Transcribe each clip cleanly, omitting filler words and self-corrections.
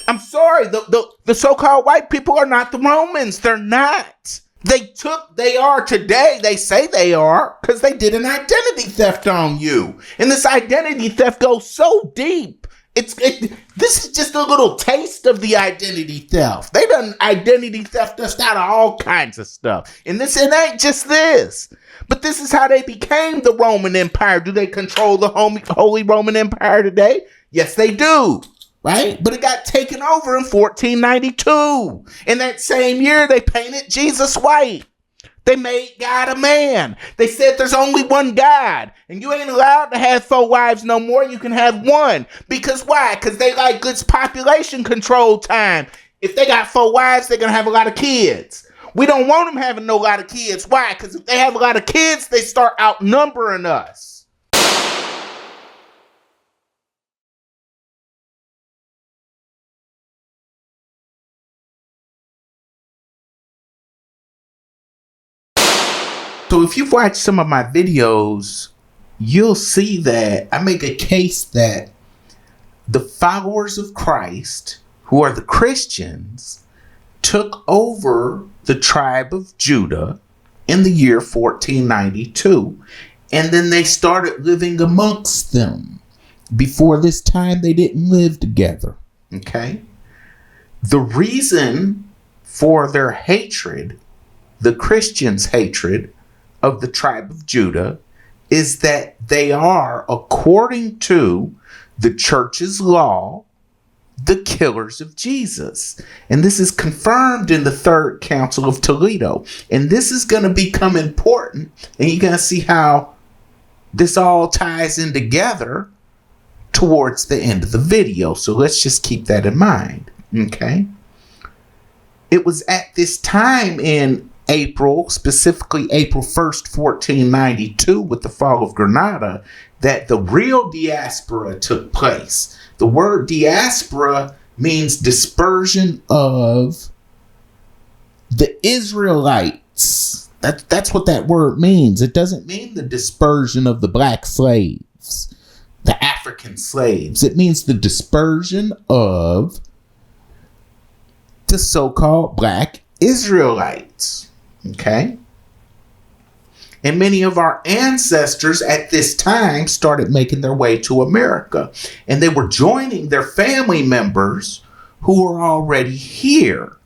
I'm sorry, the so-called white people are not the Romans. They're not. They are today. They say they are because they did an identity theft on you. And this identity theft goes so deep. This is just a little taste of the identity theft. They done identity theft us out of all kinds of stuff. And it ain't just this. But this is how they became the Roman Empire. Do they control the Holy Roman Empire today? Yes, they do. Right? But it got taken over in 1492. In that same year, they painted Jesus white. They made God a man. They said there's only one God. And you ain't allowed to have 4 wives no more. You can have 1. Because why? Because they like good population control time. If they got 4 wives, they're going to have a lot of kids. We don't want them having no lot of kids. Why? Because if they have a lot of kids, they start outnumbering us. So if you've watched some of my videos, you'll see that I make a case that the followers of Christ, who are the Christians, took over the tribe of Judah in the year 1492, and then they started living amongst them. Before this time, they didn't live together. Okay? The reason for their hatred, the Christians' hatred of the tribe of Judah, is that they are, according to the church's law, the killers of Jesus. And this is confirmed in the Third Council of Toledo. And this is going to become important. And you're going to see how this all ties in together towards the end of the video. So let's just keep that in mind. Okay? It was at this time in April, specifically April 1st, 1492, with the fall of Granada, that the real diaspora took place. The word diaspora means dispersion of the Israelites. That's what that word means. It doesn't mean the dispersion of the black slaves, the African slaves. It means the dispersion of the so-called black Israelites. Okay? And many of our ancestors at this time started making their way to America. And they were joining their family members who were already here,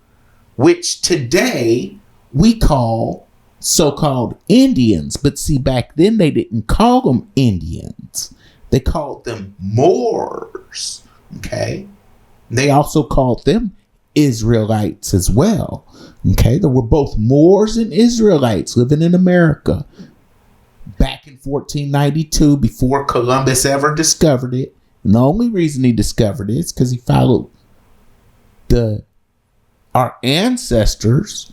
which today we call so-called Indians. But see, back then they didn't call them Indians. They called them Moors. Okay? They also called them Israelites as well. Okay, there were both Moors and Israelites living in America back in 1492 before Columbus ever discovered it. And the only reason he discovered it is because he followed our ancestors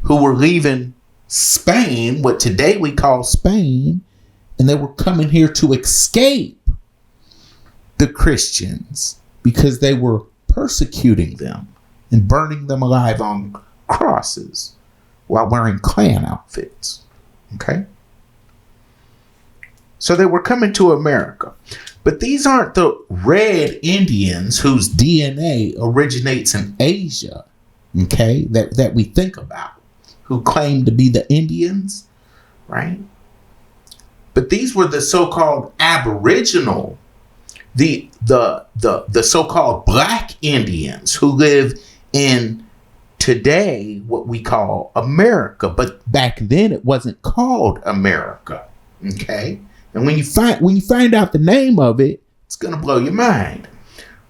who were leaving Spain, what today we call Spain, and they were coming here to escape the Christians because they were persecuting them and burning them alive on crosses while wearing Klan outfits. Okay? So they were coming to America. But these aren't the red Indians whose DNA originates in Asia, okay, that we think about, who claim to be the Indians, right? But these were the so-called Aboriginal, the so-called black Indians who live in today what we call America. But back then it wasn't called America. Okay? And when you find out the name of it, it's gonna blow your mind.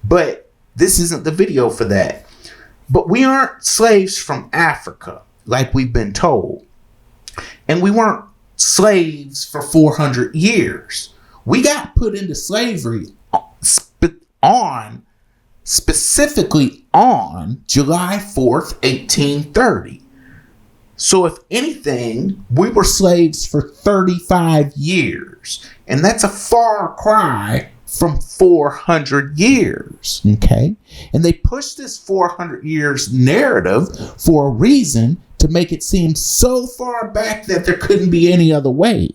But this isn't the video for that. But we aren't slaves from Africa, like we've been told. And we weren't slaves for 400 years. We got put into slavery specifically on July 4th, 1830. So if anything, we were slaves for 35 years. And that's a far cry from 400 years. Okay? And they pushed this 400 years narrative for a reason, to make it seem so far back that there couldn't be any other way.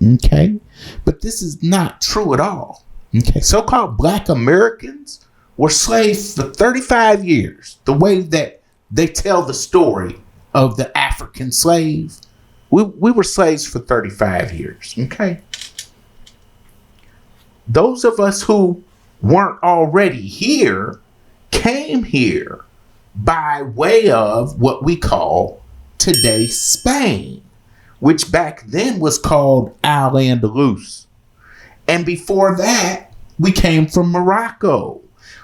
Okay? But this is not true at all. Okay? So-called black Americans were slaves for 35 years. The way that they tell the story of the African slave, we were slaves for 35 years, okay? Those of us who weren't already here came here by way of what we call today Spain, which back then was called Al-Andalus. And before that, we came from Morocco.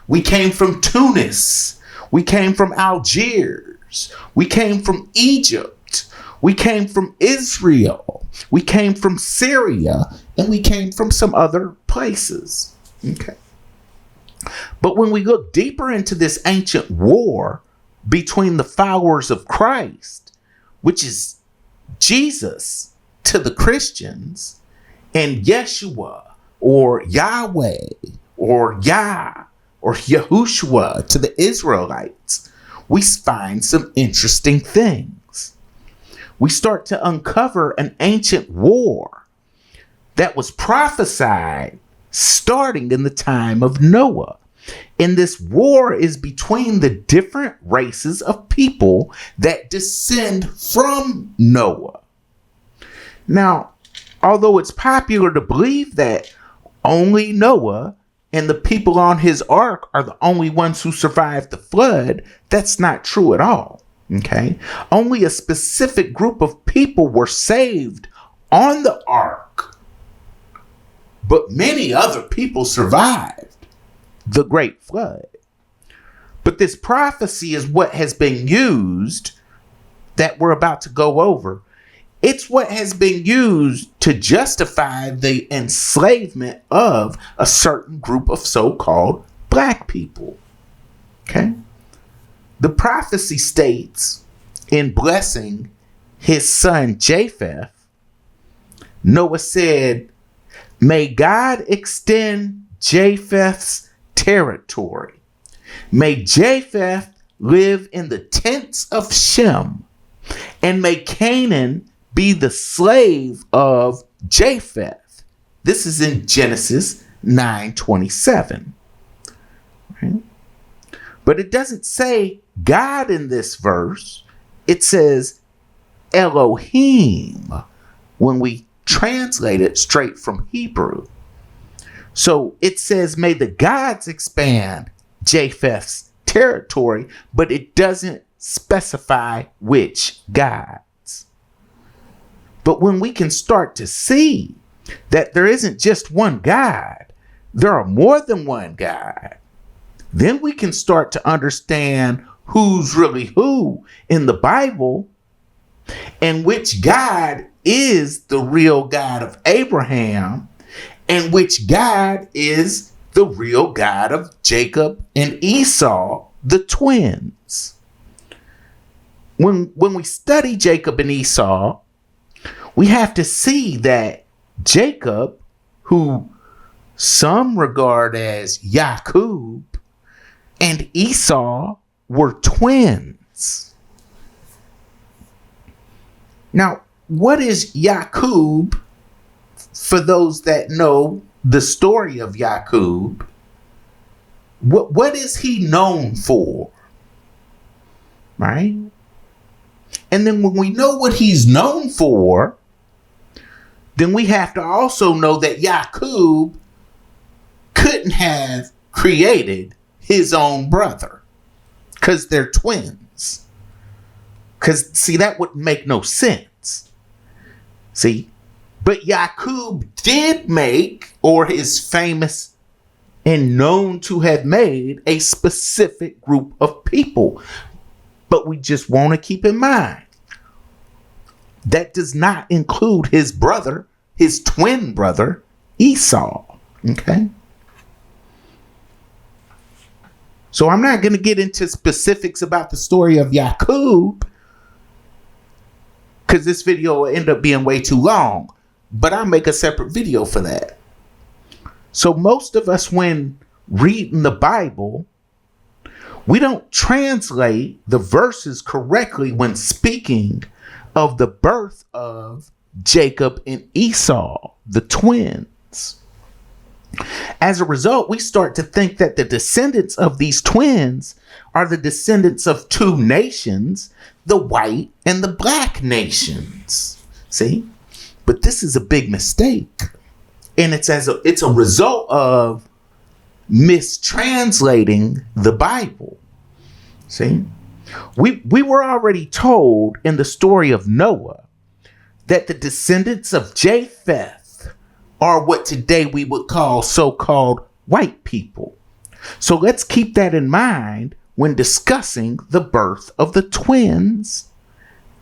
We came from Tunis. We came from Algiers. We came from Egypt. We came from Israel. We came from Syria. And we came from some other places. Okay. But when we look deeper into this ancient war between the followers of Christ, which is Jesus to the Christians, and Yeshua or Yahweh or Yah or Yahushua to the Israelites, we find some interesting things. We start to uncover an ancient war that was prophesied starting in the time of Noah. And this war is between the different races of people that descend from Noah. Now, although it's popular to believe that only Noah and the people on his ark are the only ones who survived the flood, that's not true at all. Okay? Only a specific group of people were saved on the ark, but many other people survived the great flood. But this prophecy is what has been used that we're about to go over. It's what has been used to justify the enslavement of a certain group of so-called black people. Okay? The prophecy states, in blessing his son Japheth, Noah said, "May God extend Japheth's territory. May Japheth live in the tents of Shem, and may Canaan be the slave of Japheth." This is in Genesis 9:27. Right? But it doesn't say God in this verse. It says Elohim when we translate it straight from Hebrew. So it says, may the gods expand Japheth's territory, but it doesn't specify which gods. But when we can start to see that there isn't just one God, there are more than one God, then we can start to understand who's really who in the Bible and which God is the real God of Abraham and which God is the real God of Jacob and Esau, the twins. When we study Jacob and Esau, we have to see that Jacob, who some regard as Yaqub, and Esau were twins. Now, what is Yaqub? For those that know the story of Yaqub, what is he known for? Right? And then when we know what he's known for, then we have to also know that Yaqub couldn't have created his own brother because they're twins. Because, see, that would make no sense. See? But Yaqub did make, or is famous and known to have made, a specific group of people. But we just want to keep in mind, that does not include his brother, his twin brother, Esau. Okay? So I'm not going to get into specifics about the story of Yaqub, because this video will end up being way too long. But I'll make a separate video for that. So most of us, when reading the Bible, we don't translate the verses correctly when speaking of the birth of Jacob and Esau, the twins. As a result, we start to think that the descendants of these twins are the descendants of two nations, the white and the black nations. See? But this is a big mistake. And it's a result of mistranslating the Bible. See? We were already told in the story of Noah that the descendants of Japheth are what today we would call so-called white people. So let's keep that in mind when discussing the birth of the twins,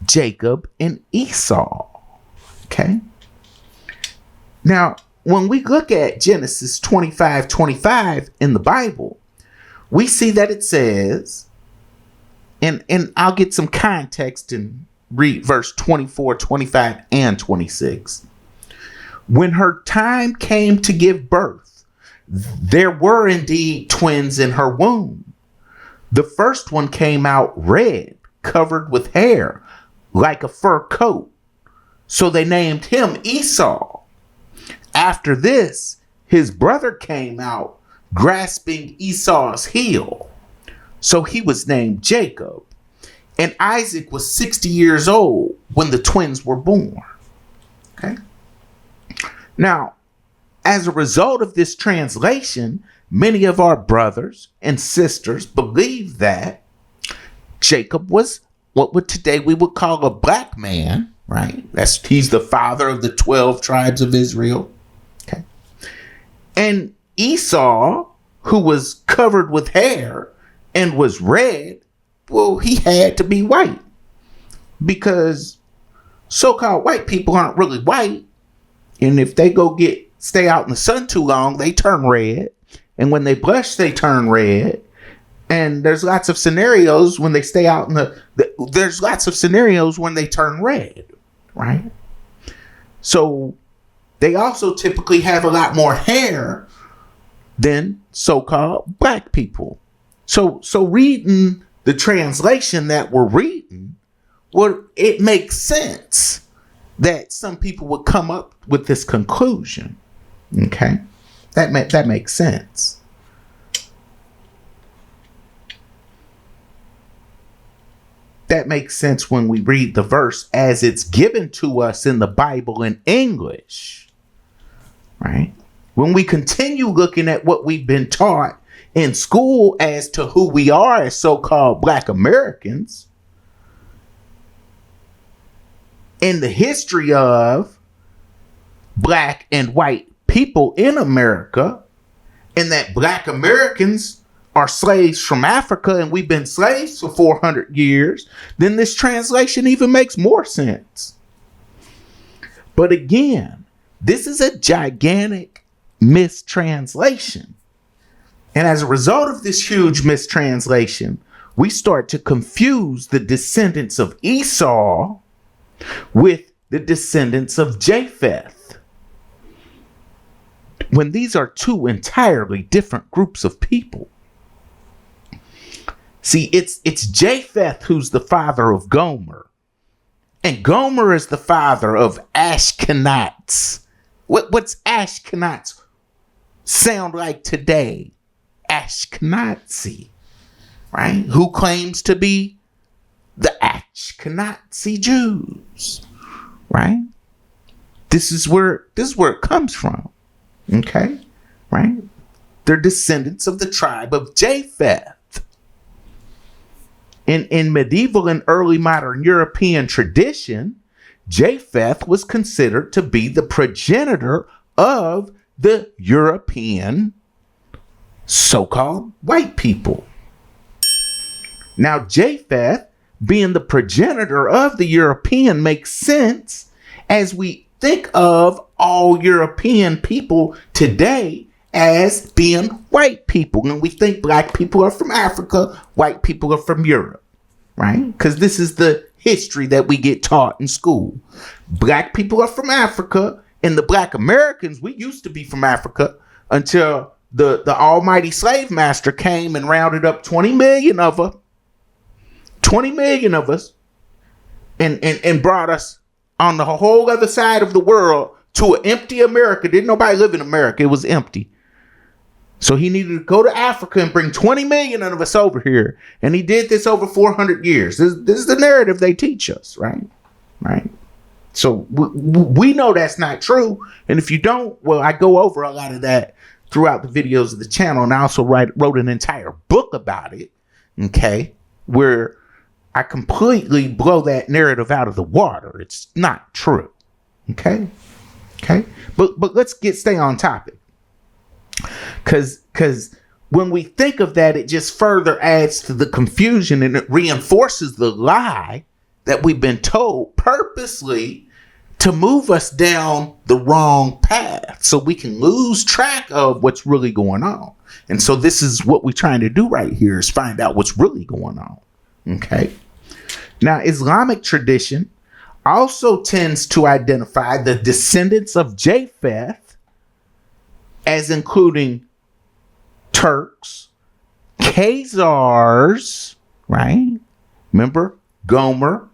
Jacob and Esau. Okay? Now, when we look at Genesis 25:25 in the Bible, we see that it says, and I'll get some context and read verse 24, 25, and 26. When her time came to give birth, there were indeed twins in her womb. The first one came out red, covered with hair, like a fur coat. So they named him Esau. After this, his brother came out, grasping Esau's heel. So he was named Jacob. And Isaac was 60 years old when the twins were born. Okay? Now, as a result of this translation, many of our brothers and sisters believe that Jacob was what today we would call a black man, right? He's the father of the 12 tribes of Israel. Okay. And Esau, who was covered with hair and was red, well, he had to be white, because so-called white people aren't really white. And if they stay out in the sun too long, they turn red. And when they blush, they turn red. And there's lots of scenarios when they stay out in there's lots of scenarios when they turn red, right? So they also typically have a lot more hair than so-called black people. So reading the translation that we're reading, well, it makes sense that some people would come up with this conclusion. Okay? That makes sense. That makes sense when we read the verse as it's given to us in the Bible in English. Right? When we continue looking at what we've been taught in school as to who we are as so-called Black Americans, in the history of Black and white people in America, and that Black Americans are slaves from Africa and we've been slaves for 400 years, then this translation even makes more sense. But again, this is a gigantic mistranslation. And as a result of this huge mistranslation, we start to confuse the descendants of Esau with the descendants of Japheth, when these are two entirely different groups of people. See, it's Japheth who's the father of Gomer. And Gomer is the father of Ashkenaz. What's Ashkenaz sound like today? Ashkenazi, right? Who claims to be the Ashkenazi Jews, right? This is where it comes from. Okay, right? They're descendants of the tribe of Japheth. In medieval and early modern European tradition, Japheth was considered to be the progenitor of the European so-called white people. Now, Japheth, being the progenitor of the European, makes sense as we think of all European people today as being white people. And we think black people are from Africa, white people are from Europe, right? Because this is the history that we get taught in school. Black people are from Africa, and the Black Americans, we used to be from Africa until the almighty slave master came and rounded up 20 million of us, and brought us on the whole other side of the world to an empty America. Didn't nobody live in America. It was empty. So he needed to go to Africa and bring 20 million of us over here. And he did this over 400 years. This is the narrative they teach us, right? Right. So we know that's not true. And if you don't, well, I go over a lot of that throughout the videos of the channel. And I also wrote an entire book about it, okay, where I completely blow that narrative out of the water. It's not true, okay? Okay, but let's stay on topic. Because when we think of that, it just further adds to the confusion, and it reinforces the lie that we've been told purposely to move us down the wrong path so we can lose track of what's really going on. And so this is what we're trying to do right here, is find out what's really going on. Okay. Now, Islamic tradition also tends to identify the descendants of Japheth as including Turks, Khazars, right? Remember, Gomer,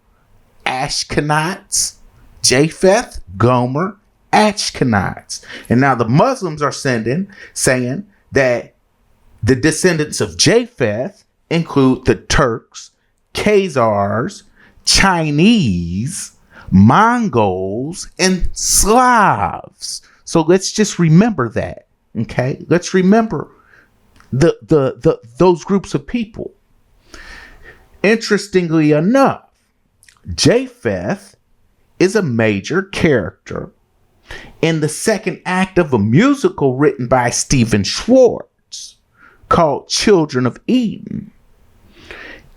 Ashkenazi, Japheth, Gomer, Ashkenazi. And now the Muslims are saying that the descendants of Japheth include the Turks, Khazars, Chinese, Mongols, and Slavs. So let's just remember that. Okay, let's remember those groups of people. Interestingly enough, Japheth is a major character in the second act of a musical written by Stephen Schwartz called Children of Eden.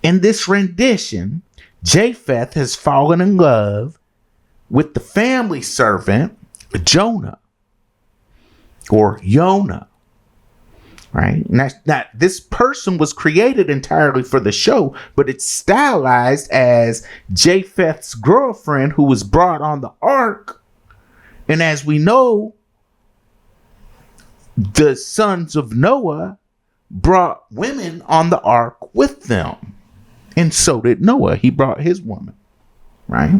In this rendition, Japheth has fallen in love with the family servant Jonah, or Yonah, right? Now, this person was created entirely for the show, but it's stylized as Japheth's girlfriend who was brought on the ark. And as we know, the sons of Noah brought women on the ark with them. And so did Noah. He brought his woman, right?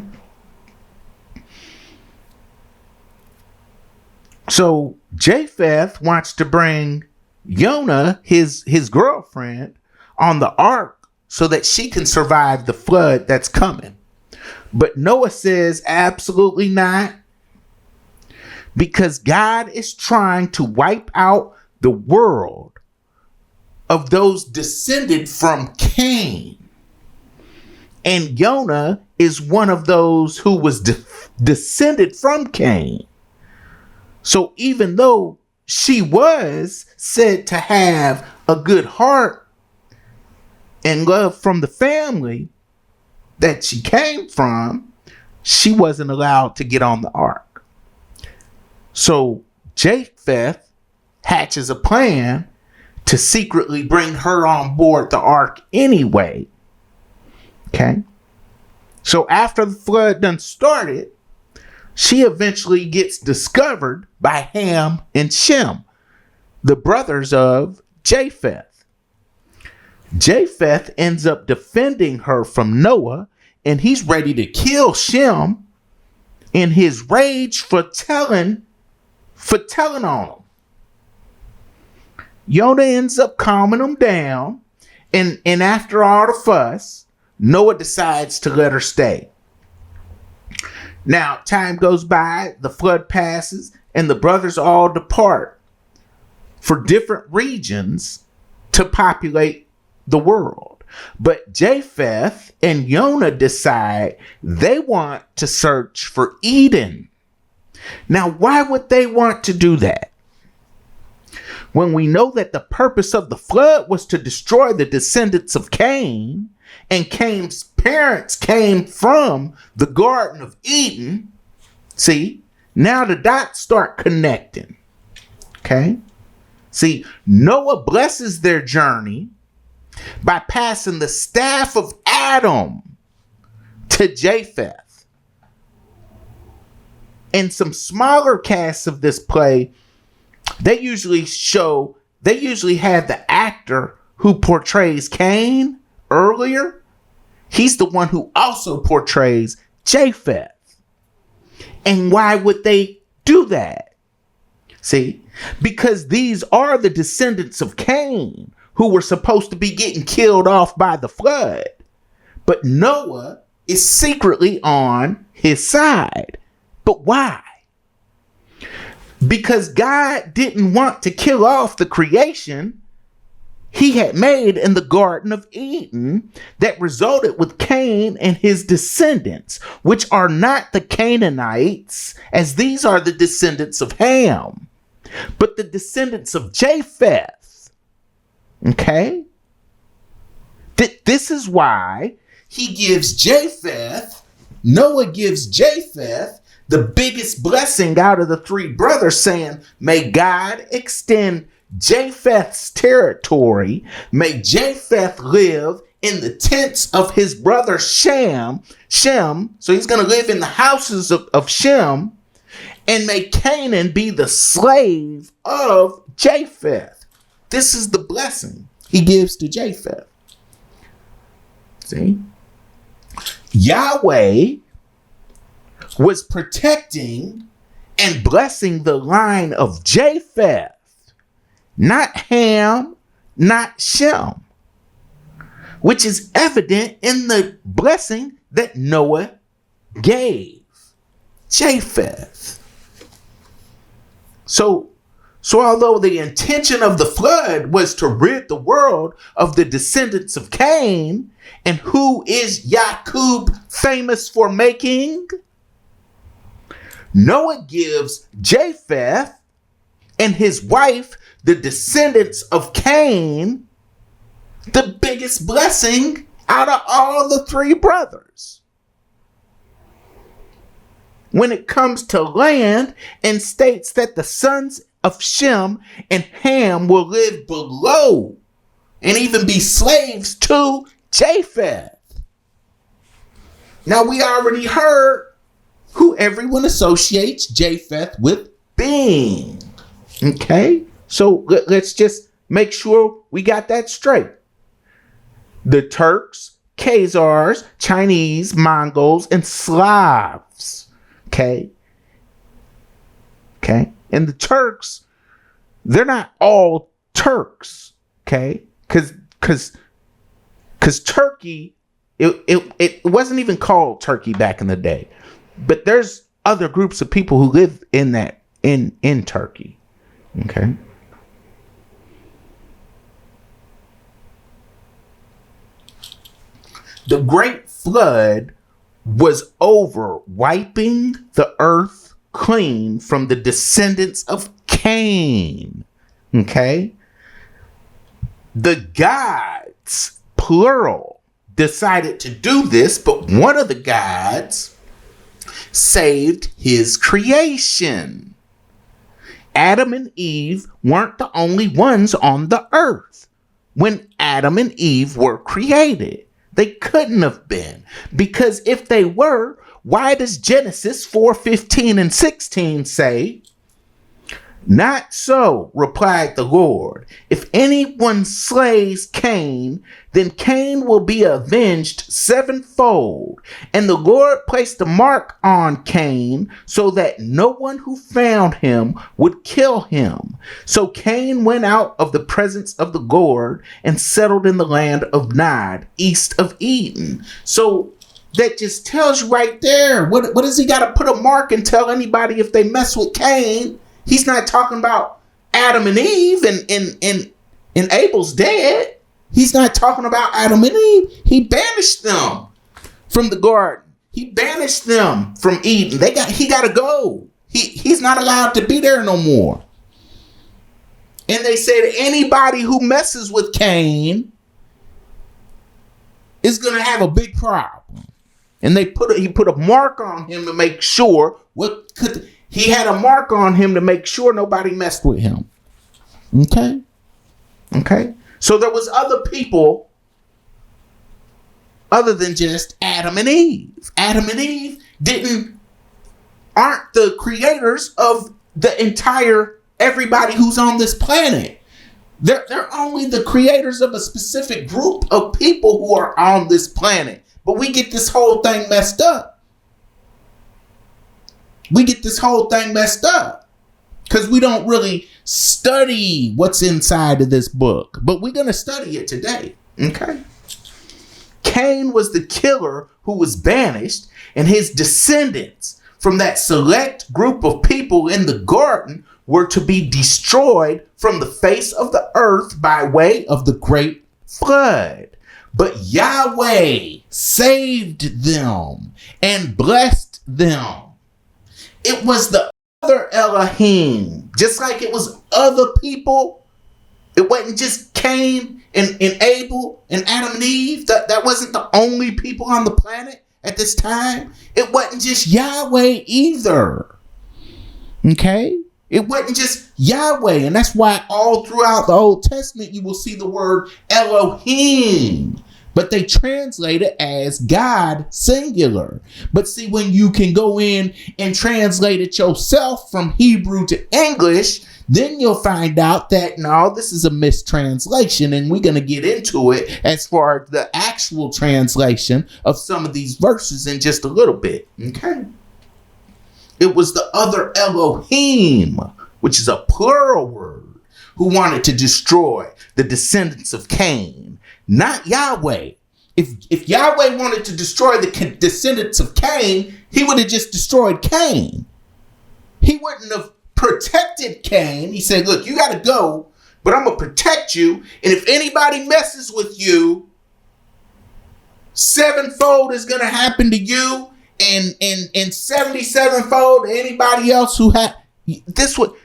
So Japheth wants to bring Yonah, his girlfriend, on the ark so that she can survive the flood that's coming. But Noah says absolutely not, because God is trying to wipe out the world of those descended from Cain. And Yonah is one of those who was descended from Cain. So even though she was said to have a good heart and love from the family that she came from, she wasn't allowed to get on the ark. So Japheth hatches a plan to secretly bring her on board the ark anyway. Okay. So after the flood done started, she eventually gets discovered by Ham and Shem, the brothers of Japheth. Japheth ends up defending her from Noah, and he's ready to kill Shem in his rage for telling on him. Yonah ends up calming him down, and after all the fuss, Noah decides to let her stay. Now, time goes by, the flood passes, and the brothers all depart for different regions to populate the world. But Japheth and Yonah decide they want to search for Eden. Now, why would they want to do that? When we know that the purpose of the flood was to destroy the descendants of Cain, and Cain's parents came from the Garden of Eden. See, now the dots start connecting. Okay? See, Noah blesses their journey by passing the staff of Adam to Japheth. In some smaller casts of this play, they usually have the actor who portrays Cain earlier. He's the one who also portrays Japheth. And why would they do that? See, because these are the descendants of Cain who were supposed to be getting killed off by the flood. But Noah is secretly on his side. But why? Because God didn't want to kill off the creation he had made in the Garden of Eden that resulted with Cain and his descendants, which are not the Canaanites, as these are the descendants of Ham, but the descendants of Japheth. Okay? This is why Noah gives Japheth the biggest blessing out of the three brothers, saying, may God extend Japheth's territory. May Japheth live in the tents of his brother Shem. So he's going to live in the houses of Shem. And may Canaan be the slave of Japheth. This is the blessing he gives to Japheth. See? Yahweh was protecting and blessing the line of Japheth, not Ham, not Shem, which is evident in the blessing that Noah gave Japheth. So although the intention of the flood was to rid the world of the descendants of Cain, and who is Yaqub famous for making? Noah gives Japheth and his wife, the descendants of Cain, the biggest blessing out of all the three brothers when it comes to land, and states that the sons of Shem and Ham will live below and even be slaves to Japheth. Now, we already heard who everyone associates Japheth with being. Okay? So let's just make sure we got that straight. The Turks, Khazars, Chinese, Mongols, and Slavs. Okay? Okay? And the Turks, they're not all Turks. Okay? Because Turkey, it wasn't even called Turkey back in the day. But there's other groups of people who live in Turkey. Okay. The great flood was over, wiping the earth clean from the descendants of Cain. Okay. The gods, plural, decided to do this, but one of the gods saved his creation. Adam and Eve weren't the only ones on the earth when Adam and Eve were created. They couldn't have been, because if they were, why does Genesis 4:15 and 16 say, "Not so," replied the Lord. "If anyone slays Cain, then Cain will be avenged sevenfold. And the Lord placed a mark on Cain so that no one who found him would kill him. So Cain went out of the presence of the Lord and settled in the land of Nod, east of Eden." So that just tells you right there, what does he got to put a mark and tell anybody if they mess with Cain? He's not talking about Adam and Eve and Abel's dead. He's not talking about Adam and Eve. He banished them from the garden. He banished them from Eden. He got to go. He's not allowed to be there no more. And they said anybody who messes with Cain is going to have a big problem. And he put a mark on him to make sure he had a mark on him to make sure nobody messed with him. Okay. So there was other people other than just Adam and Eve. Adam and Eve aren't the creators of the entire everybody who's on this planet. They're only the creators of a specific group of people who are on this planet. But we get this whole thing messed up. because we don't really study what's inside of this book, but we're going to study it today. Okay. Cain was the killer who was banished, and his descendants from that select group of people in the garden were to be destroyed from the face of the earth by way of the great flood. But Yahweh saved them and blessed them. It was the other Elohim, just like it was other people. It wasn't just Cain and Abel and Adam and Eve. That wasn't the only people on the planet at this time. It wasn't just Yahweh either. Okay? It wasn't just Yahweh. And that's why all throughout the Old Testament you will see the word Elohim. But they translate it as God singular. But see, when you can go in and translate it yourself from Hebrew to English, then you'll find out that no, this is a mistranslation, and we're going to get into it as far as the actual translation of some of these verses in just a little bit. Okay? It was the other Elohim, which is a plural word, who wanted to destroy the descendants of Cain, not Yahweh. If Yahweh wanted to destroy the descendants of Cain, he would have just destroyed Cain. He wouldn't have protected Cain. He said, look, you got to go, but I'm going to protect you. And if anybody messes with you, sevenfold is going to happen to you, and 77-fold to anybody else who had this. What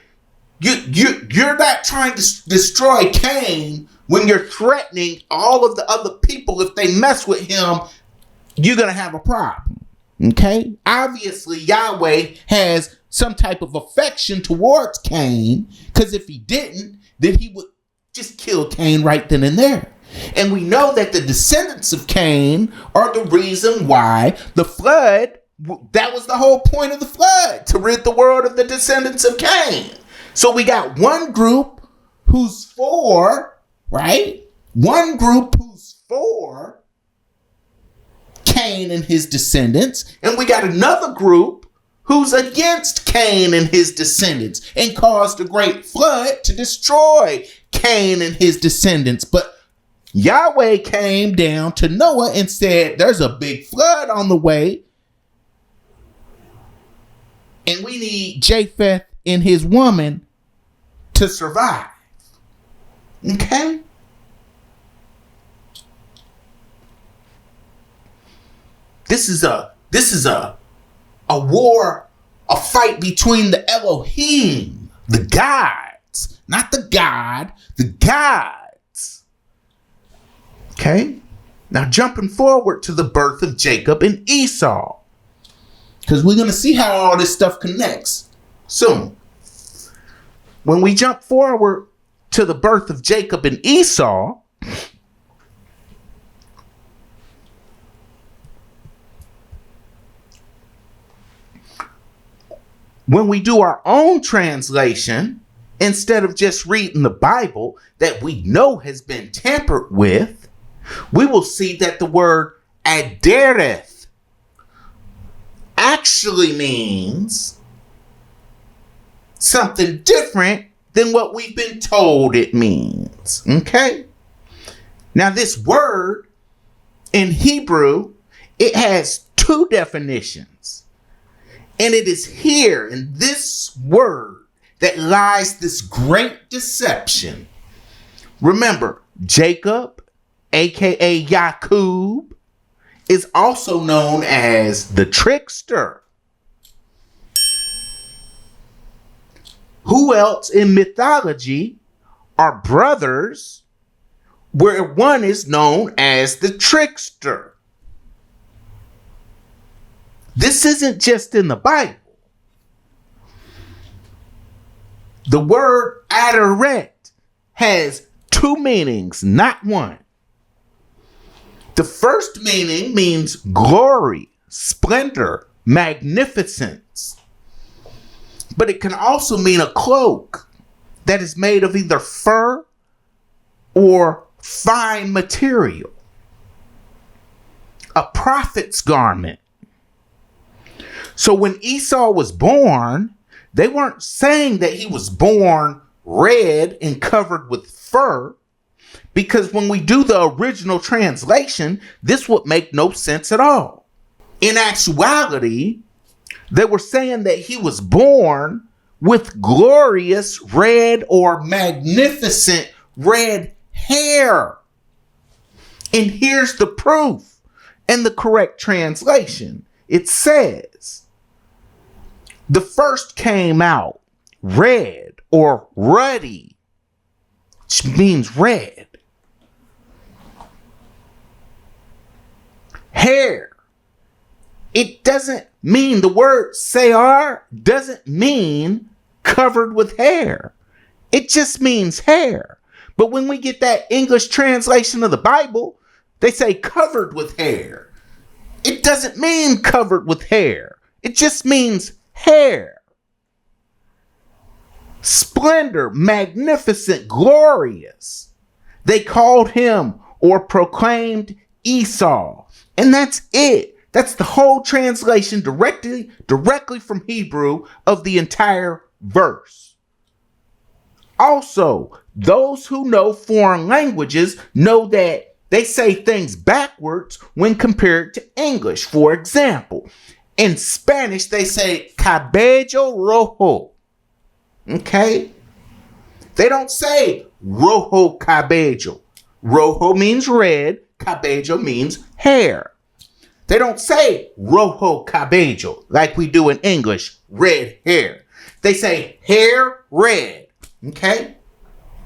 you're not trying to destroy Cain when you're threatening all of the other people. If they mess with him, you're going to have a problem. Okay? Obviously, Yahweh has some type of affection towards Cain, because if he didn't, then he would just kill Cain right then and there. And we know that the descendants of Cain are the reason why the flood, that was the whole point of the flood, to rid the world of the descendants of Cain. So we got one group who's for, right? One group who's for Cain and his descendants, and we got another group who's against Cain and his descendants and caused a great flood to destroy Cain and his descendants. But Yahweh came down to Noah and said, there's a big flood on the way, and we need Japheth and his woman to survive. Okay? This is a war, a fight between the Elohim, the gods, not the God, the gods. Okay? Now jumping forward to the birth of Jacob and Esau, because we're going to see how all this stuff connects soon. When we jump forward to the birth of Jacob and Esau, when we do our own translation, instead of just reading the Bible that we know has been tampered with, we will see that the word adereth actually means something different than what we've been told it means. Okay? Now this word in Hebrew, it has two definitions. And it is here in this word that lies this great deception. Remember, Jacob, aka Yakub, is also known as the trickster. Who else in mythology are brothers where one is known as the trickster? This isn't just in the Bible. The word Aderet has two meanings, not one. The first meaning means glory, splendor, magnificence. But it can also mean a cloak that is made of either fur or fine material. A prophet's garment. So when Esau was born, They weren't saying that he was born red and covered with fur, because when we do the original translation, this would make no sense at all. In actuality, they were saying that he was born with glorious red or magnificent red hair. And here's the proof and the correct translation. It says, the first came out red or ruddy, which means red. Hair. It doesn't mean, the word se'ar doesn't mean covered with hair. It just means hair. But when we get that English translation of the Bible, they say covered with hair. It doesn't mean covered with hair. It just means hair. Splendor, magnificent, glorious. They called him or proclaimed Esau. And that's it. That's the whole translation directly from Hebrew of the entire verse. Also, those who know foreign languages know that they say things backwards when compared to English. For example, in Spanish, they say cabello rojo. Okay? They don't say rojo cabello. Rojo means red. Cabello means hair. They don't say rojo cabello like we do in English, red hair. They say hair red. Okay?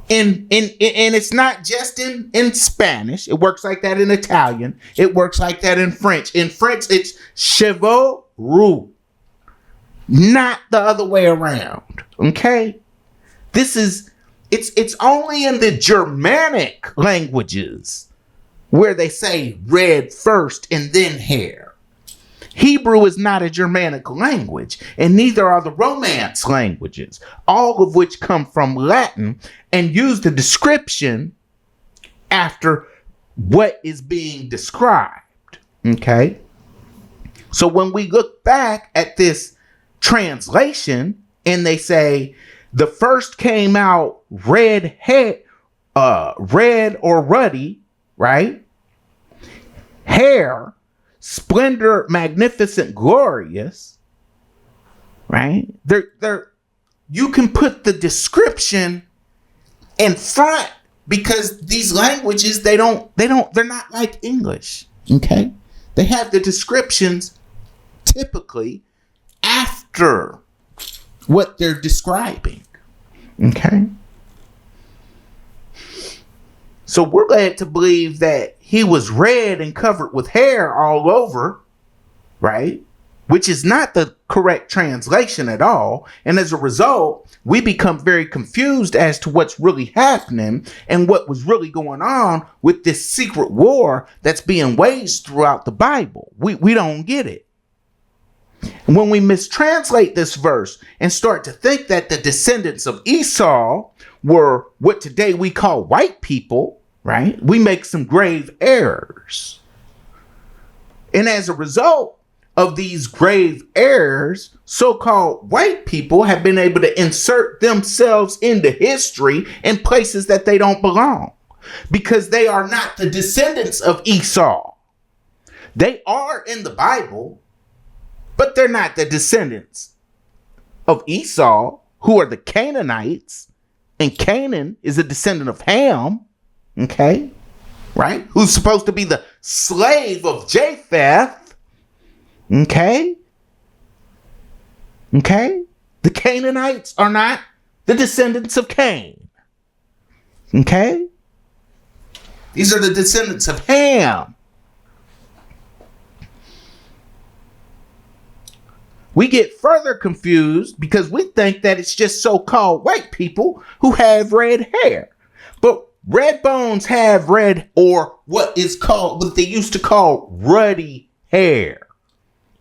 And it's not just in Spanish. It works like that in Italian. It works like that in French. In French, it's cheveux roux. Not the other way around. Okay? It's only in the Germanic languages where they say red first and then hair. Hebrew is not a Germanic language, and neither are the Romance languages, all of which come from Latin and use the description after what is being described. Okay? So when we look back at this translation and they say the first came out red or ruddy, right? Hair, splendor, magnificent, glorious, right? You can put the description in front because these languages, they're not like English, okay? They have the descriptions typically after what they're describing, okay? So we're led to believe that he was red and covered with hair all over, right? Which is not the correct translation at all. And as a result, we become very confused as to what's really happening and what was really going on with this secret war that's being waged throughout the Bible. We don't get it. And when we mistranslate this verse and start to think that the descendants of Esau were what today we call white people, right? We make some grave errors. And as a result of these grave errors, so-called white people have been able to insert themselves into history in places that they don't belong, because they are not the descendants of Esau. They are in the Bible, but they're not the descendants of Esau, who are the Canaanites. And Canaan is a descendant of Ham, okay, right? Who's supposed to be the slave of Japheth, okay? Okay? The Canaanites are not the descendants of Cain, okay? These are the descendants of Ham. We get further confused because we think that it's just so-called white people who have red hair. But red bones have red, or what they used to call ruddy hair.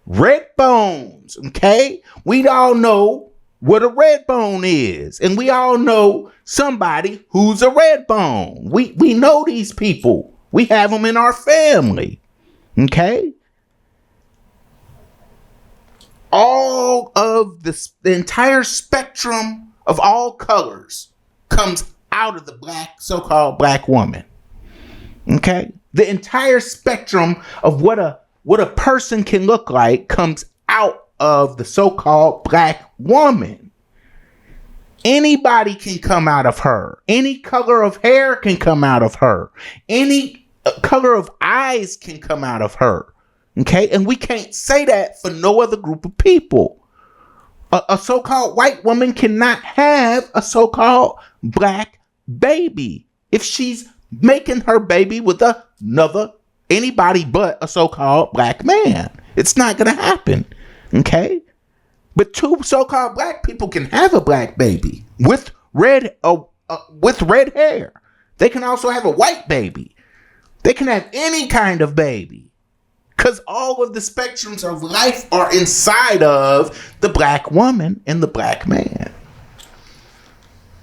Red bones, okay? We all know what a red bone is. And we all know somebody who's a red bone. We know these people. We have them in our family, okay? all of the entire spectrum of all colors comes out of the so-called black woman. Okay? The entire spectrum of what a person can look like comes out of the so-called black woman. Anybody can come out of her. Any color of hair can come out of her. Any color of eyes can come out of her. Okay? And we can't say that for no other group of people. A so-called white woman cannot have a so-called black baby if she's making her baby with anybody but a so-called black man. It's not going to happen. Okay? But two so-called black people can have a black baby with red hair. They can also have a white baby. They can have any kind of baby. Because all of the spectrums of life are inside of the black woman and the black man.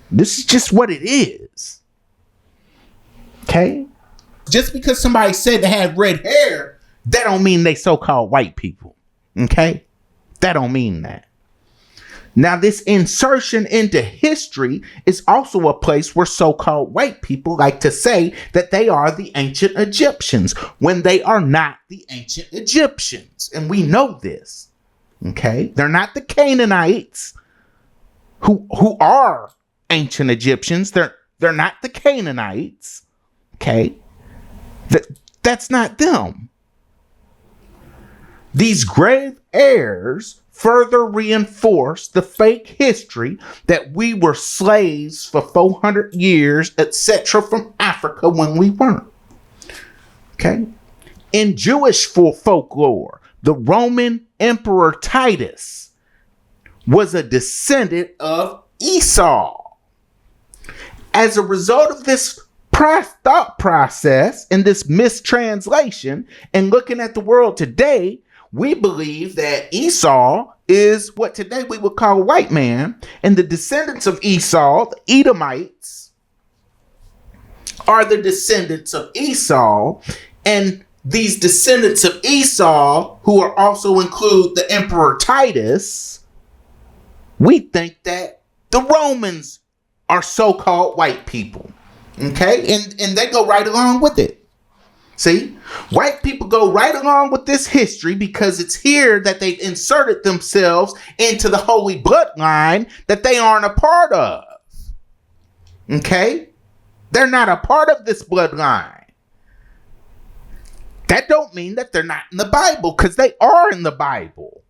This is just what it is. Okay? Just because somebody said they had red hair, that don't mean they so-called white people. Okay? That don't mean that. Now, this insertion into history is also a place where so-called white people like to say that they are the ancient Egyptians when they are not the ancient Egyptians. And we know this. Okay? They're not the Canaanites who are ancient Egyptians. They're not the Canaanites. Okay? That's not them. These grave errors further reinforce the fake history that we were slaves for 400 years, etc., from Africa when we weren't. Okay? In Jewish folklore, the Roman Emperor Titus was a descendant of Esau. As a result of this thought process and this mistranslation, and looking at the world today, we believe that Esau is what today we would call a white man, and the descendants of Esau, the Edomites, are the descendants of Esau, and these descendants of Esau, who are also include the Emperor Titus, we think that the Romans are so-called white people. Okay? And they go right along with it. See? White people go right along with this history because it's here that they've inserted themselves into the holy bloodline that they aren't a part of. Okay? They're not a part of this bloodline. That don't mean that they're not in the Bible, because they are in the Bible.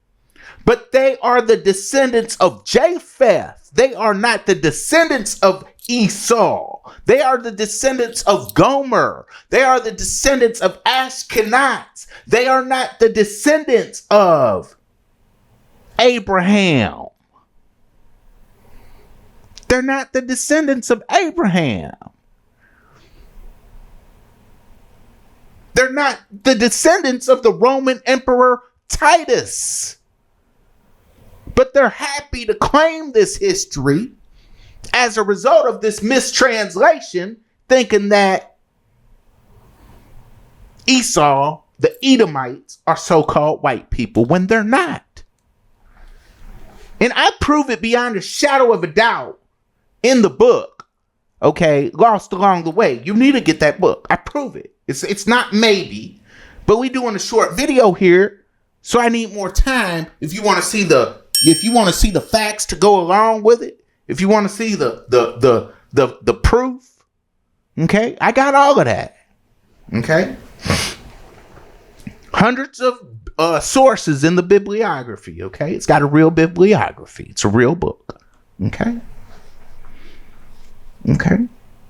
But they are the descendants of Japheth. They are not the descendants of Esau. They are the descendants of Gomer. They are the descendants of Ashkenaz. They are not the descendants of Abraham. They're not the descendants of Abraham. They're not the descendants of the Roman Emperor Titus. But they're happy to claim this history as a result of this mistranslation, thinking that Esau, the Edomites, are so-called white people when they're not. And I prove it beyond a shadow of a doubt in the book. Okay, Lost Along the Way. You need to get that book. I prove it. It's not maybe, but we doing a short video here, so I need more time. If you want to see the facts to go along with it, if you want to see the proof, okay, I got all of that. Okay, hundreds of sources in the bibliography. Okay, it's got a real bibliography. It's a real book. Okay.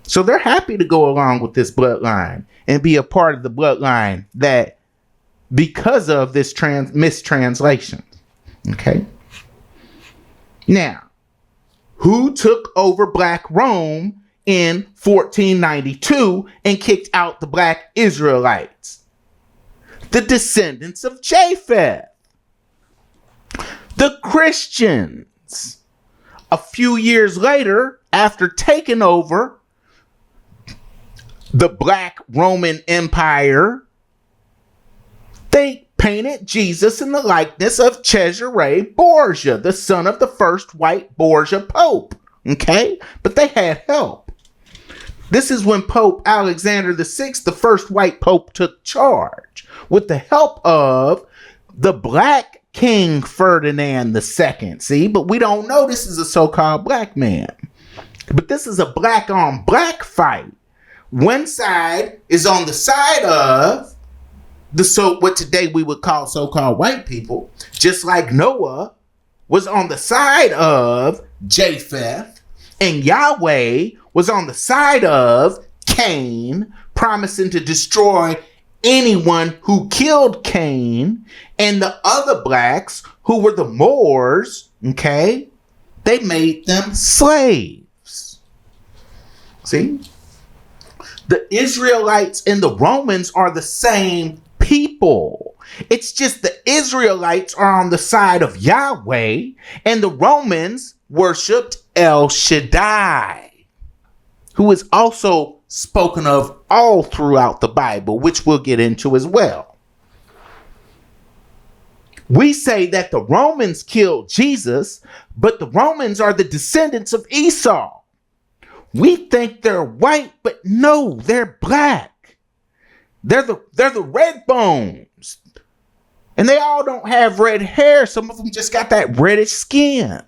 So they're happy to go along with this bloodline and be a part of the bloodline that, because of this mistranslation. Okay. Now, who took over Black Rome in 1492 and kicked out the Black Israelites? The descendants of Japheth. The Christians. A few years later, after taking over the Black Roman Empire, they painted Jesus in the likeness of Cesare Borgia, the son of the first white Borgia Pope. Okay? But they had help. This is when Pope Alexander VI, the first white pope, took charge with the help of the black King Ferdinand II. See, but we don't know this is a so-called black man. But this is a black on black fight. One side is on the side of what today we would call so-called white people, just like Noah was on the side of Japheth, and Yahweh was on the side of Cain, promising to destroy anyone who killed Cain, and the other blacks, who were the Moors, okay, they made them slaves. See? The Israelites and the Romans are the same people. It's just the Israelites are on the side of Yahweh, and the Romans worshipped El Shaddai, who is also spoken of all throughout the Bible, which we'll get into as well. We say that the Romans killed Jesus, but the Romans are the descendants of Esau. We think they're white, but no, they're black. They're the red bones. And they all don't have red hair. Some of them just got that reddish skin.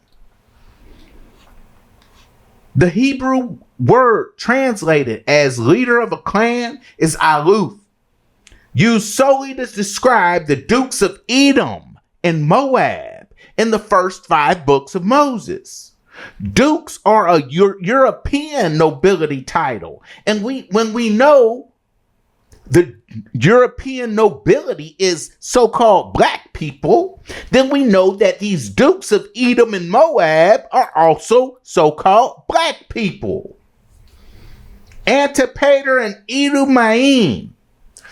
The Hebrew word translated as leader of a clan is Aluf, used solely to describe the dukes of Edom and Moab in the first 5 books of Moses. Dukes are a European nobility title, and when we know the European nobility is so-called black people, then we know that these dukes of Edom and Moab are also so-called black people. Antipater and Idumaean,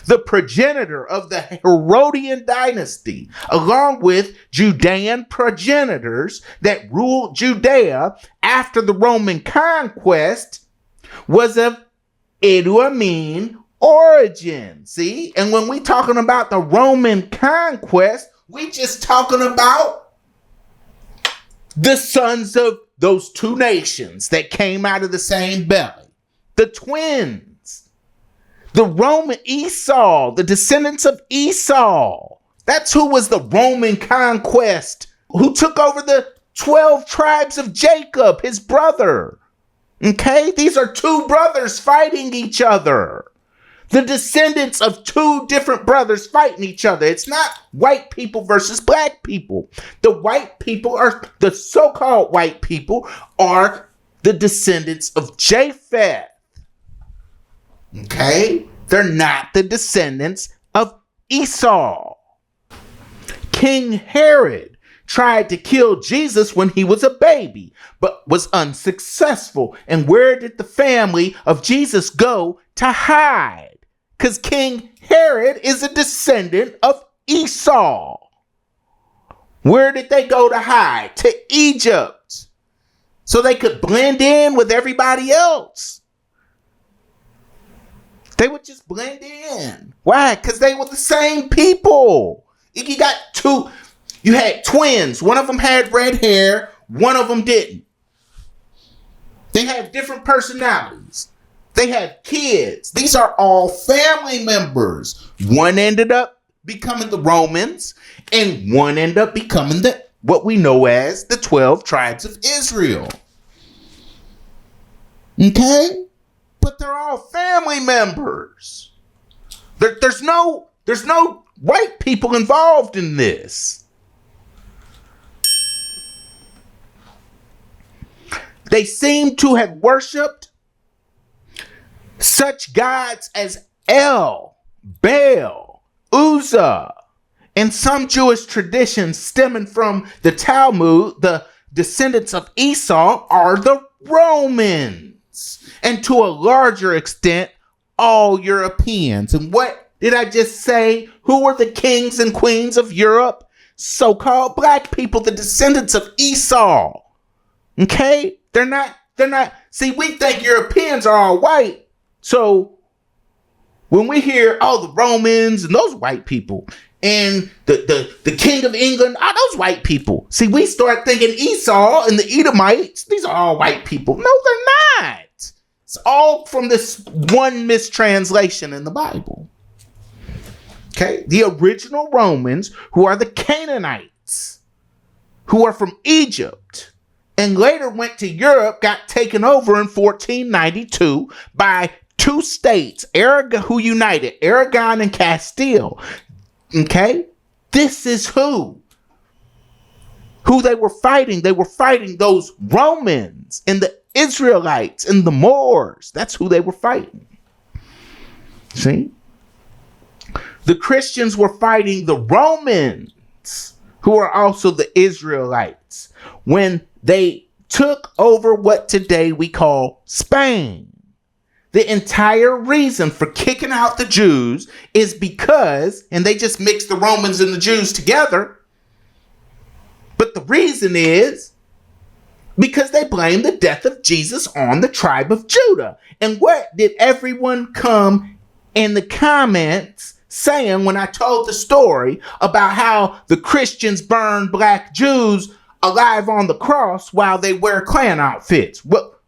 the progenitor of the Herodian dynasty, along with Judean progenitors that ruled Judea after the Roman conquest, was of Idumean origin. See? And when we talking about the Roman conquest, we just talking about the sons of those two nations that came out of the same belly. The twins. The Roman Esau, the descendants of Esau. That's who was the Roman conquest, who took over the 12 tribes of Jacob, his brother. Okay? These are two brothers fighting each other. The descendants of two different brothers fighting each other. It's not white people versus black people. The white people are, the so-called white people are the descendants of Japheth. Okay? They're not the descendants of Esau. King Herod tried to kill Jesus when he was a baby, but was unsuccessful. And where did the family of Jesus go to hide? Because King Herod is a descendant of Esau. Where did they go to hide? To Egypt. So they could blend in with everybody else. They would just blend in. Why? Because they were the same people. You had twins. One of them had red hair. One of them didn't. They had different personalities. They had kids. These are all family members. One ended up becoming the Romans, and one ended up becoming what we know as the 12 tribes of Israel. Okay? But they're all family members. There's no white people involved in this. They seem to have worshipped such gods as El, Baal, Uzzah, and some Jewish traditions stemming from the Talmud. The descendants of Esau are the Romans, and to a larger extent, all Europeans. And what did I just say? Who were the kings and queens of Europe? So-called black people, the descendants of Esau. Okay? They're not, see, we think Europeans are all white. So when we hear, the Romans and those white people, and the king of England, are those white people. See, we start thinking Esau and the Edomites, these are all white people. No, they're not. It's all from this one mistranslation in the Bible. Okay, the original Romans, who are the Canaanites, who are from Egypt, and later went to Europe, got taken over in 1492 by two states, who united, Aragon and Castile. Okay, this is who they were fighting. They were fighting those Romans and the Israelites and the Moors. That's who they were fighting. See? The Christians were fighting the Romans, who are also the Israelites, when they took over what today we call Spain. The entire reason for kicking out the Jews is because, and they just mixed the Romans and the Jews together, but the reason is because they blamed the death of Jesus on the tribe of Judah. And what did everyone come in the comments saying when I told the story about how the Christians burned black Jews alive on the cross while they wear Klan outfits? What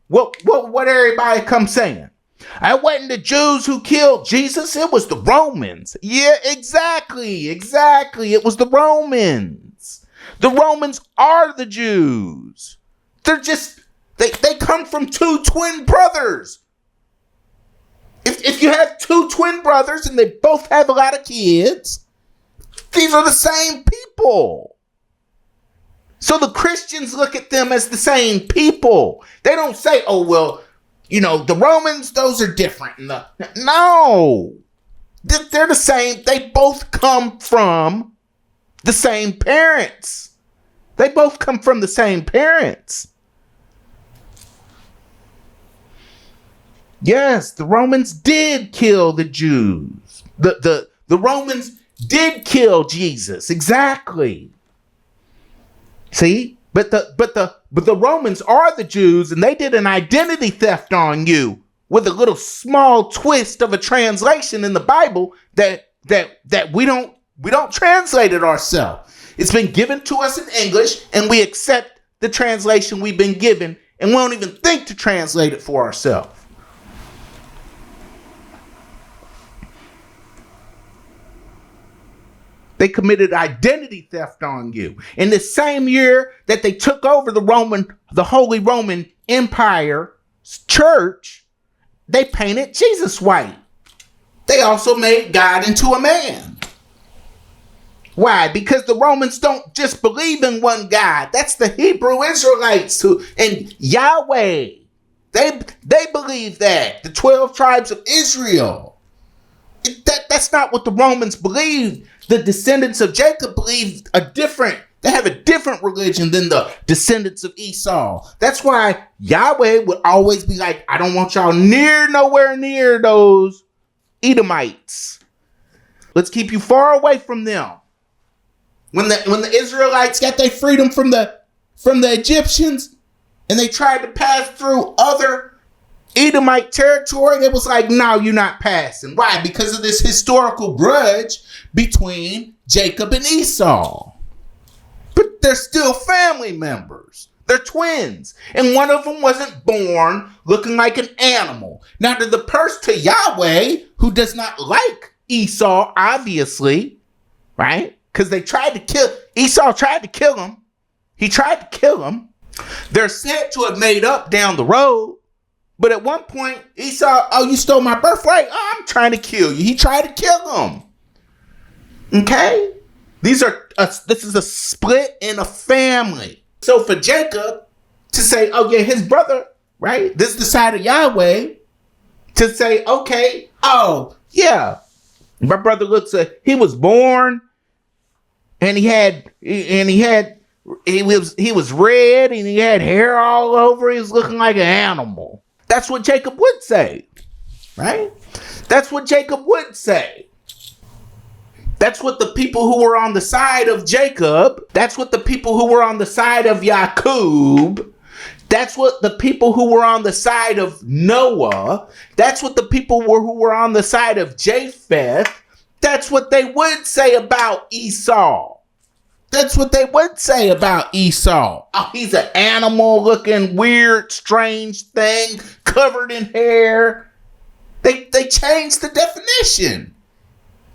everybody come saying? It wasn't the Jews who killed Jesus, it was the Romans. Yeah, exactly. It was the Romans. The Romans are the Jews. They're just, they come from two twin brothers. If you have two twin brothers and they both have a lot of kids, these are the same people. So the Christians look at them as the same people. They don't say, oh, well, the Romans, those are different. No. They're the same. They both come from the same parents. They both come from the same parents. Yes, the Romans did kill the Jews. The Romans did kill Jesus. Exactly. See? But the Romans are the Jews, and they did an identity theft on you with a little small twist of a translation in the Bible that we don't translate it ourselves. It's been given to us in English, and we accept the translation we've been given, and we don't even think to translate it for ourselves. They committed identity theft on you. In the same year that they took over the Holy Roman Empire church, they painted Jesus white. They also made God into a man. Why? Because the Romans don't just believe in one God. That's the Hebrew Israelites and Yahweh. They believe that. The 12 tribes of Israel. That's not what the Romans believed. The descendants of Jacob believe they have a different religion than the descendants of Esau. That's why Yahweh would always be like, I don't want y'all nowhere near those Edomites. Let's keep you far away from them. When the Israelites got their freedom from the Egyptians and they tried to pass through other Edomite territory, it was like, no, you're not passing. Why? Because of this historical grudge between Jacob and Esau. But they're still family members. They're twins. And one of them wasn't born looking like an animal. Now, to Yahweh, who does not like Esau, obviously, right? Because Esau tried to kill him. He tried to kill him. They're said to have made up down the road. But at one point, Esau, oh, you stole my birthright? Oh, I'm trying to kill you. He tried to kill him. Okay? This is a split in a family. So for Jacob to say, oh yeah, his brother, right? This is the side of Yahweh. To say, okay, oh yeah, my brother he was born and he was red and he had hair all over. He was looking like an animal. That's what Jacob would say, right? That's what Jacob would say. That's what the people who were on the side of Jacob, that's what the people who were on the side of Yaqub, that's what the people who were on the side of Noah, that's what the people who were on the side of Japheth That's what they would say about Esau. That's what they would say about Esau. Oh, he's an animal looking weird, strange thing covered in hair. They changed the definition.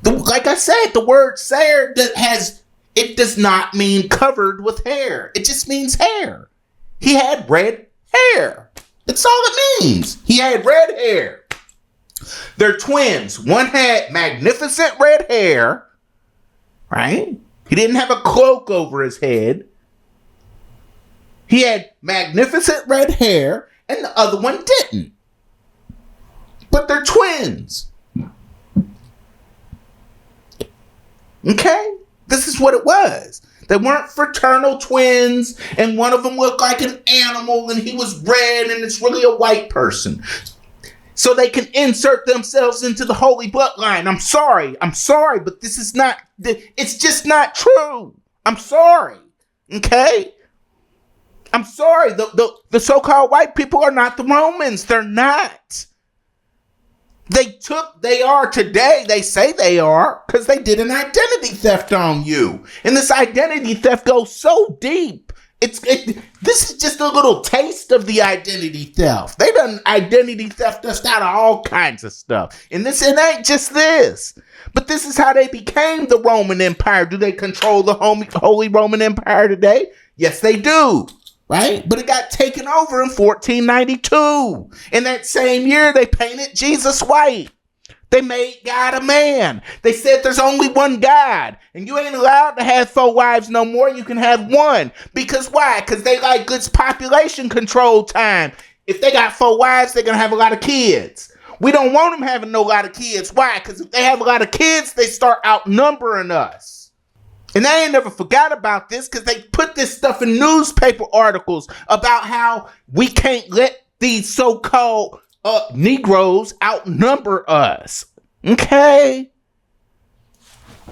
Like I said, the word "sair" it does not mean covered with hair. It just means hair. He had red hair. That's all it means. He had red hair. They're twins. One had magnificent red hair, right? He didn't have a cloak over his head. He had magnificent red hair, and the other one didn't. But they're twins. Okay? This is what it was. They weren't fraternal twins, and one of them looked like an animal, and he was red, and it's really a white person. So they can insert themselves into the holy bloodline. I'm sorry, but this is not, it's just not true. I'm sorry, okay? I'm sorry, the so-called white people are not the Romans. They're not. They are today, they say they are, because they did an identity theft on you. And this identity theft goes so deep. This is just a little taste of the identity theft. They done identity theft us out of all kinds of stuff. And it ain't just this. But this is how they became the Roman Empire. Do they control the Holy Roman Empire today? Yes, they do. Right? But it got taken over in 1492. In that same year, they painted Jesus white. They made God a man. They said there's only one God. And you ain't allowed to have 4 wives no more. You can have 1. Because why? Because they like good population control time. If they got 4 wives, they're going to have a lot of kids. We don't want them having no lot of kids. Why? Because if they have a lot of kids, they start outnumbering us. And they ain't never forgot about this because they put this stuff in newspaper articles about how we can't let these so-called Negroes outnumber us. Okay?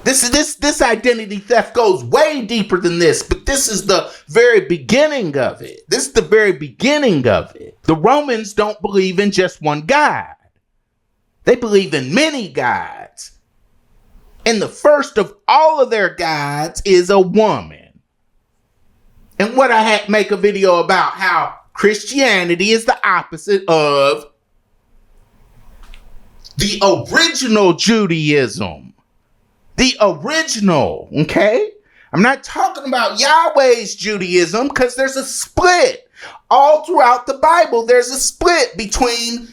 This identity theft goes way deeper than this, but this is the very beginning of it. This is the very beginning of it. The Romans don't believe in just one God. They believe in many gods. And the first of all of their gods is a woman. And what I make a video about how Christianity is the opposite of the original Judaism. The original, okay? I'm not talking about Yahweh's Judaism because there's a split. All throughout the Bible, there's a split between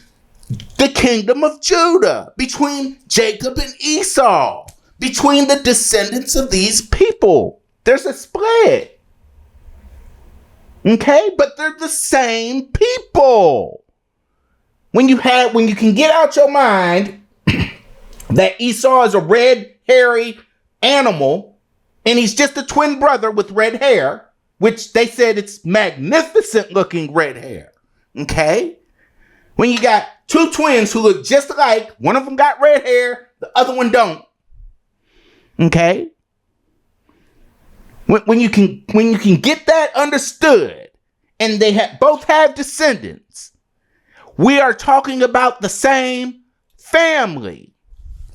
the kingdom of Judah, between Jacob and Esau, between the descendants of these people. There's a split. Okay? But they're the same people. When you can get out your mind that Esau is a red, hairy animal, and he's just a twin brother with red hair, which they said it's magnificent looking red hair. Okay? When you got 2 twins who look just alike, one of them got red hair, the other one don't. Okay? When you can get that understood, and they both have descendants, we are talking about the same family.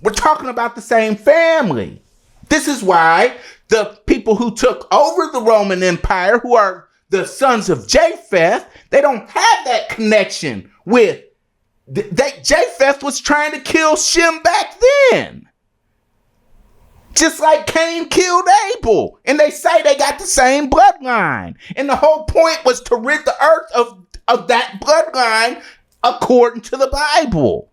We're talking about the same family. This is why the people who took over the Roman Empire, who are the sons of Japheth, they don't have that connection with that. Japheth was trying to kill Shem back then. Just like Cain killed Abel. And they say they got the same bloodline. And the whole point was to rid the earth of that bloodline according to the Bible.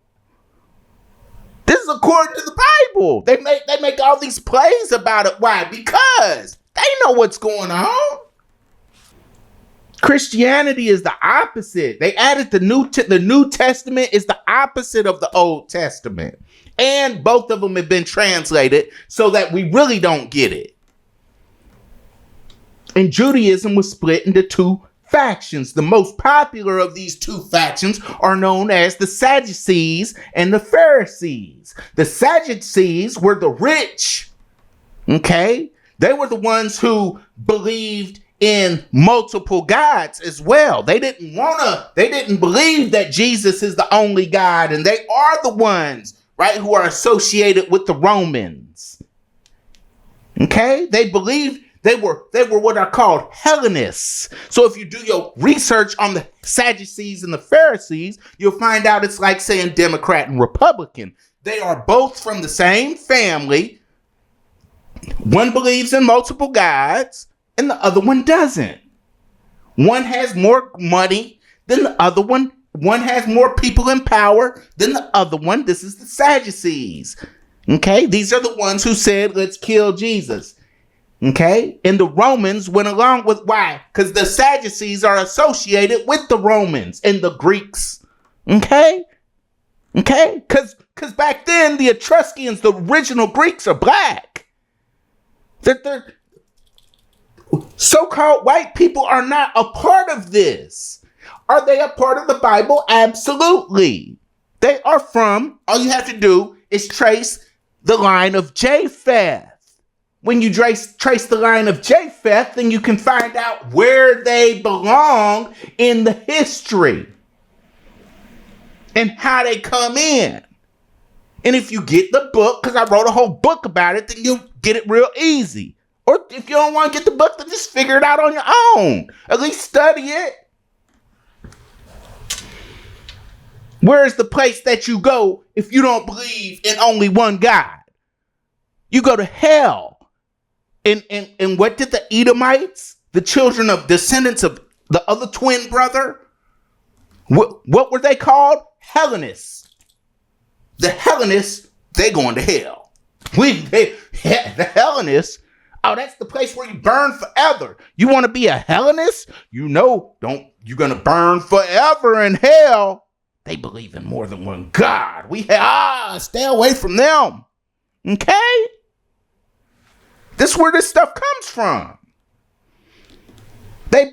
This is according to the Bible. They make all these plays about it. Why? Because they know what's going on. Christianity is the opposite. They added the New Testament is the opposite of the Old Testament. And both of them have been translated so that we really don't get it. And Judaism was split into 2 factions. The most popular of these 2 factions are known as the Sadducees and the Pharisees. The Sadducees were the rich. Okay? They were the ones who believed in multiple gods as well. They didn't believe that Jesus is the only God, and they are the ones right, who are associated with the Romans. Okay? They believed they were what are called Hellenists. So if you do your research on the Sadducees and the Pharisees, you'll find out it's like saying Democrat and Republican. They are both from the same family. One believes in multiple gods and the other one doesn't. One has more money than the other one. One has more people in power than the other one. This is the Sadducees. Okay? These are the ones who said, let's kill Jesus. Okay? And the Romans went along with why? Because the Sadducees are associated with the Romans and the Greeks. Okay? Okay? Because back then, the Etruscans, the original Greeks, are black. They're so-called white people are not a part of this. Are they a part of the Bible? Absolutely. They are from, all you have to do is trace the line of Japheth. When you trace the line of Japheth, then you can find out where they belong in the history and how they come in. And if you get the book, because I wrote a whole book about it, then you'll get it real easy. Or if you don't want to get the book, then just figure it out on your own. At least study it. Where's the place that you go if you don't believe in only one God? You go to hell. And what did the Edomites, the children of descendants of the other twin brother, what were they called? Hellenists. The Hellenists, they going to hell. The Hellenists, oh, that's the place where you burn forever. You want to be a Hellenist? You're going to burn forever in hell. They believe in more than one God. Stay away from them. Okay? This is where this stuff comes from. They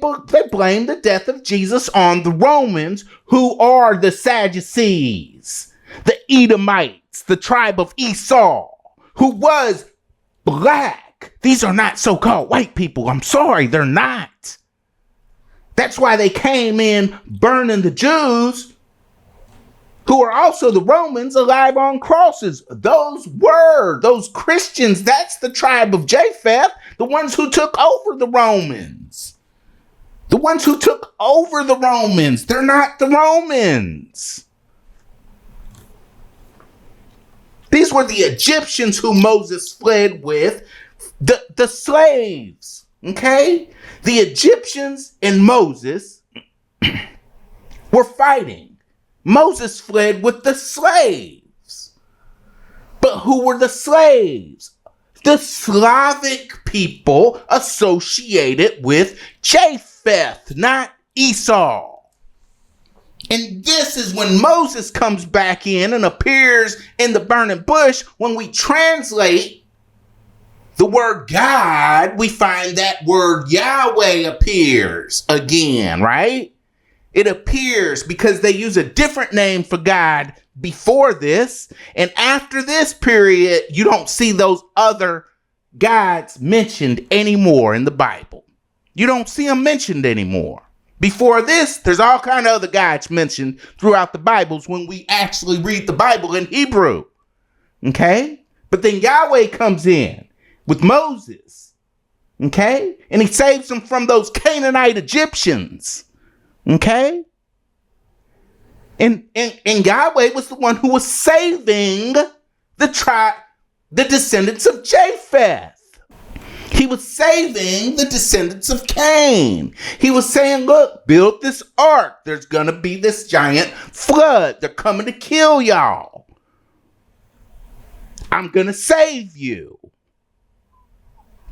blame the death of Jesus on the Romans, who are the Sadducees, the Edomites, the tribe of Esau, who was black. These are not so-called white people. I'm sorry, they're not. That's why they came in burning the Jews, who are also the Romans, alive on crosses. Those Christians, that's the tribe of Japheth, the ones who took over the Romans. The ones who took over the Romans. They're not the Romans. These were the Egyptians who Moses fled with, the slaves. Okay? The Egyptians and Moses were fighting. Moses fled with the slaves. But who were the slaves? The Slavic people associated with Japheth, not Esau. And this is when Moses comes back in and appears in the burning bush. When we translate the word God, we find that word Yahweh appears again, right? It appears because they use a different name for God before this. And after this period, you don't see those other gods mentioned anymore in the Bible. You don't see them mentioned anymore. Before this, there's all kind of other gods mentioned throughout the Bibles when we actually read the Bible in Hebrew. Okay? But then Yahweh comes in with Moses. Okay? And he saves them from those Canaanite Egyptians. Okay? And Yahweh was the one who was saving the descendants of Japheth. He was saving the descendants of Cain. He was saying, look, build this ark. There's going to be this giant flood. They're coming to kill y'all. I'm going to save you.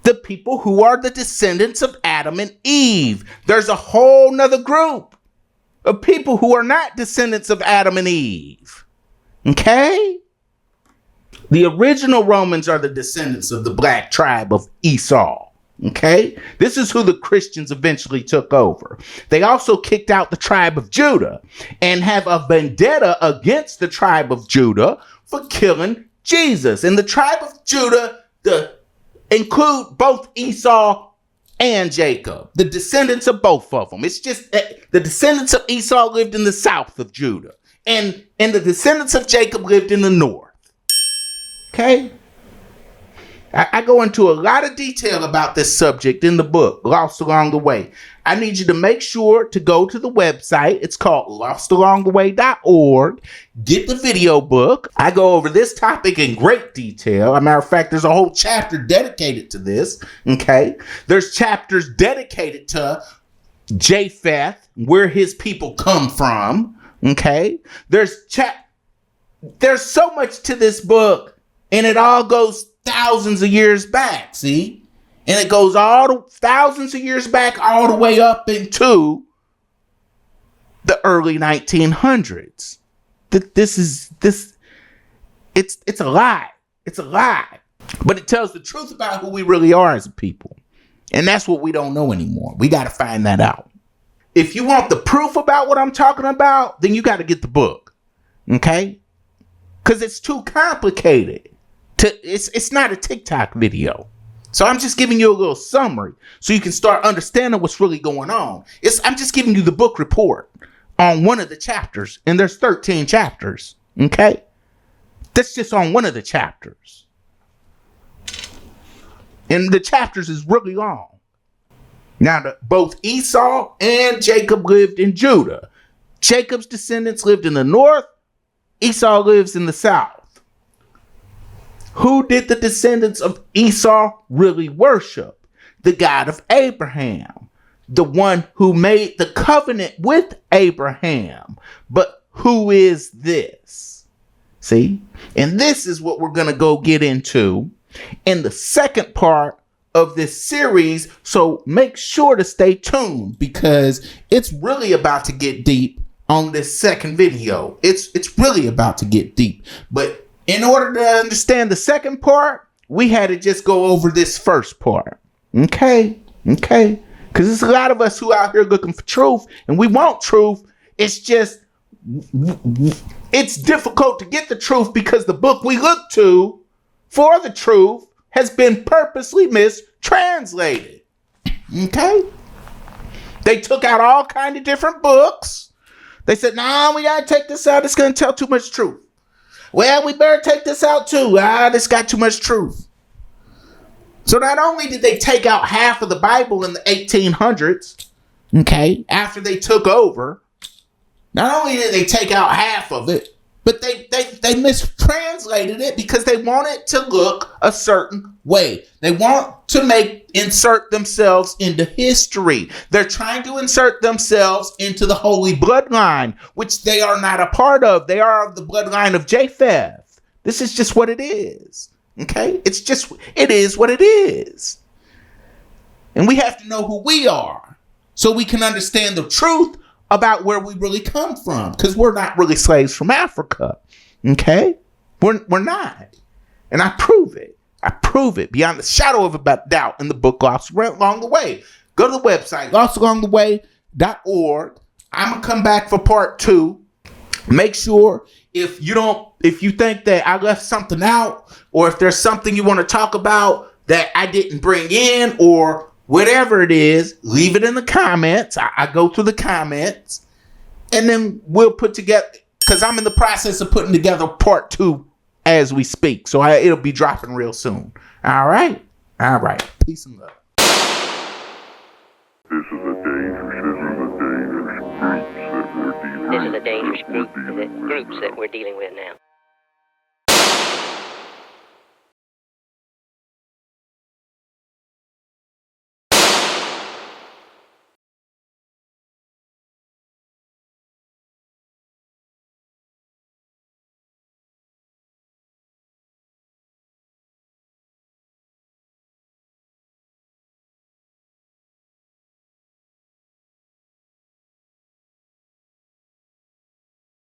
The people who are the descendants of Adam and Eve. There's a whole nother group of people who are not descendants of Adam and Eve. Okay? The original Romans are the descendants of the black tribe of Esau. Okay? This is who the Christians eventually took over. They also kicked out the tribe of Judah and have a vendetta against the tribe of Judah for killing Jesus. And the tribe of Judah, include both Esau and Jacob, the descendants of both of them. It's just the descendants of Esau lived in the south of Judah, and the descendants of Jacob lived in the north. Okay? I go into a lot of detail about this subject in the book, Lost Along the Way. I need you to make sure to go to the website. It's called lostalongtheway.org. Get the video book. I go over this topic in great detail. As a matter of fact, there's a whole chapter dedicated to this. Okay? There's chapters dedicated to Japheth, where his people come from. Okay? There's so much to this book, and it all goes thousands of years back, see? And it goes thousands of years back all the way up into the early 1900s. It's a lie. It's a lie. But it tells the truth about who we really are as a people. And that's what we don't know anymore. We got to find that out. If you want the proof about what I'm talking about, then you got to get the book. Okay? Because it's too complicated. It's not a TikTok video. So I'm just giving you a little summary so you can start understanding what's really going on. I'm just giving you the book report on one of the chapters, and there's 13 chapters. Okay? That's just on one of the chapters. And the chapters is really long. Now, both Esau and Jacob lived in Judah. Jacob's descendants lived in the north. Esau lives in the south. Who did the descendants of Esau really worship? The God of Abraham, the one who made the covenant with Abraham. But who is this? See? And this is what we're going to go get into in the second part of this series. So make sure to stay tuned, because it's really about to get deep on this second video. It's really about to get deep. But in order to understand the second part, we had to just go over this first part. Okay? Because there's a lot of us who out here looking for truth, and we want truth. It's just, it's difficult to get the truth because the book we look to for the truth has been purposely mistranslated. Okay? They took out all kind of different books. They said, nah, we gotta take this out. It's gonna tell too much truth. Well, we better take this out too. This got too much truth. So not only did they take out half of the Bible in the 1800s, okay, after they took over, not only did they take out half of it, but they mistranslated it because they want it to look a certain way. They want to insert themselves into history. They're trying to insert themselves into the holy bloodline, which they are not a part of. They are of the bloodline of Japheth. This is just what it is. Okay? It is what it is. And we have to know who we are so we can understand the truth about where we really come from, because we're not really slaves from Africa. Okay? We're not. And I prove it. I prove it beyond the shadow of a doubt in the book Lost Along the Way. Go to the website, lostalongtheway.org. I'm going to come back for part 2. Make sure if you think that I left something out, or if there's something you want to talk about that I didn't bring in, or whatever it is, leave it in the comments. I go through the comments, and then we'll put together, because I'm in the process of putting together part 2 as we speak. So it'll be dropping real soon. All right. Peace and love. This is a dangerous groups that we're dealing with now.